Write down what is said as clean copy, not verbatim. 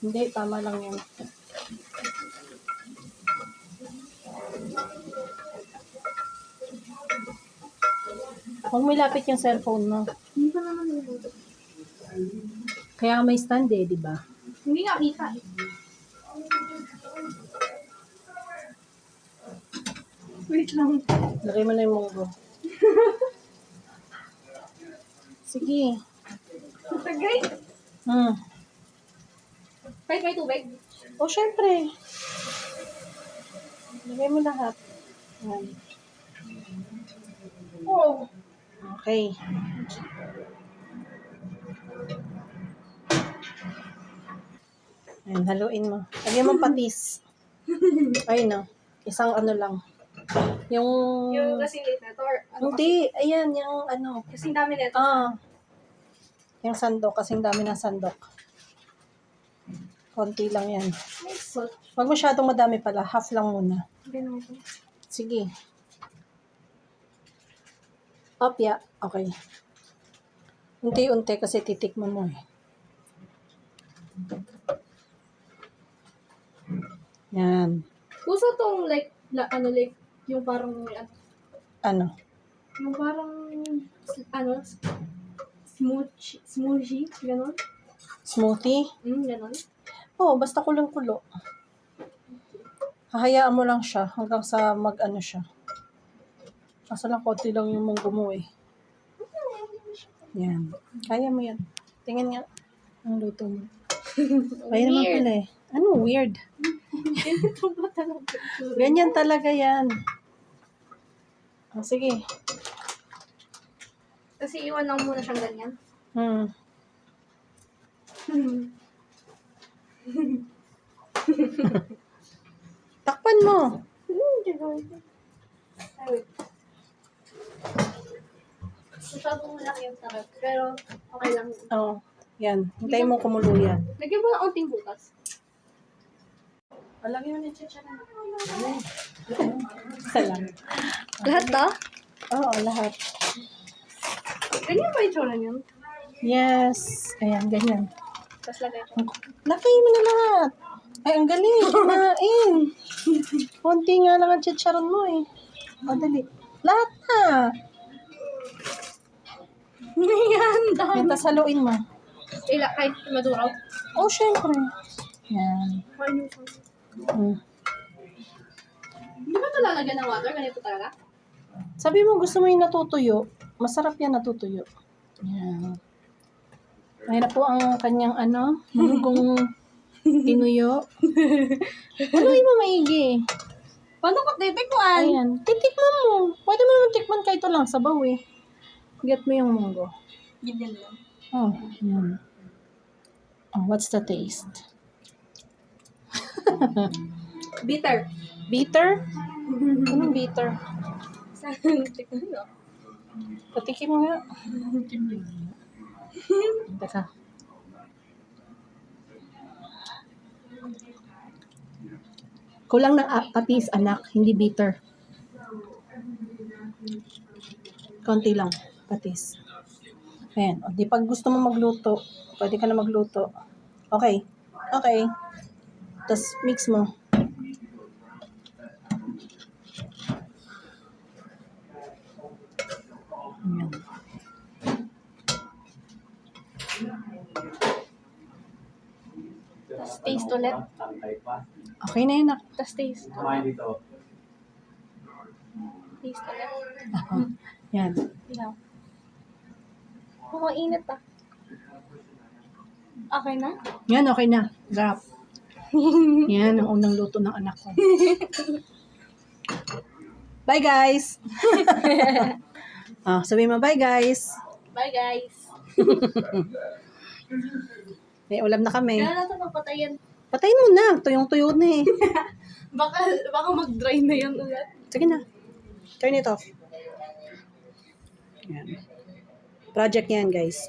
Hindi, tama lang yan. Huwag mo ilapit yung cellphone mo. Hindi ko naman niluluto. Kaya may stand eh, di ba? Hindi nga kita eh. Wait lang. Lagay mo na yung munggo. Sige. Tagay. Kahit may tubig. O, syempre. Lagay mo lahat. Yan. Oh. Okay. Ayan, haluin mo. Lagyan mo patis. Ay, no. Isang ano lang. Yung... Yung kasing late na to or ano Hindi. Ayan, yung ano. kasing dami na ito. Yung sandok. Kasing dami ng sandok. Konti lang yan. Salt. Huwag masyadong madami pala. Half lang muna. Ganun ito. Sige. Opya. Okay. Unti-unti kasi titikman mo eh. Yan. Uso tong like, like, yung parang, Ano? yung parang, smoothie, gano'n? Smoothie? Gano'n. Oo, basta kulong-kulo. Hahayaan mo lang siya hanggang sa mag-ano siya. Kaso lang konti lang yung munggo mo eh. Yan. Kaya mo yan. Tingnan nga ang luto mo. Kaya naman pala eh. Ano weird? Ito ba talaga? Ganyan talaga yan. Sige. Kasi iwan lang muna siyang ganyan. Takpan mo. Ay, wait. Masyadong malaki yung tarap, pero okay lang. Oo. Yan. Hintayin mo kumulo yan. Lagyan mo ng konting butas. Lagyan mo na yung chicharan. Salam. Lahat to? Oo, lahat. Ganyan ba yung tsura niyan? Yes. Ayan, ganyan. Tapos lagay ko. Laki mo na lahat. Ay, ang galing. Kumain. Konti nga lang ang chicharon mo eh. Madali. Lahat na. Yan, dami. Yan, tas haluin mo. Kahit maduraw. Oh, syempre. Yan. Hindi ba ito lalagyan ng water? Ganito talaga? Sabi mo, gusto mo yung natutuyo. Masarap yan natutuyo. Yan. Mahirap po ang kanyang munggong tinuyo. Haluin mo maigi. Paano ko titikman? Ayan. Titikman mo. Pwede mo naman tikman kahit ito lang. Sabaw eh. Get mo yung munggo. Ganyan lang. Oh, yan. Oh, what's the taste? Bitter. Bitter? Anong bitter? Saan tikman no? Patikim mo nga. Teka. Kulang ng patis, anak. Hindi bitter. Konti lang. Patis. Ayan. O, di pag gusto mo magluto, pwede ka na magluto. Okay. Okay. Tapos mix mo. Ayan. Tapos taste ulit. Okay na yun, nak. Tapos taste. Kumain dito. Taste ulit. Yan. Ilaw. Init ah. Okay na? Yan, okay na. Sarap. Yan, ang unang luto ng anak ko. Bye, guys! Sabihin mo, bye, guys! Bye guys. May ulam na kami. Kaya natin magpatayin. Patayin mo na. Tuyong-tuyo na eh. Baka mag-dry na yun ulit. Sige na. Turn it off. Yan. Project yan, guys.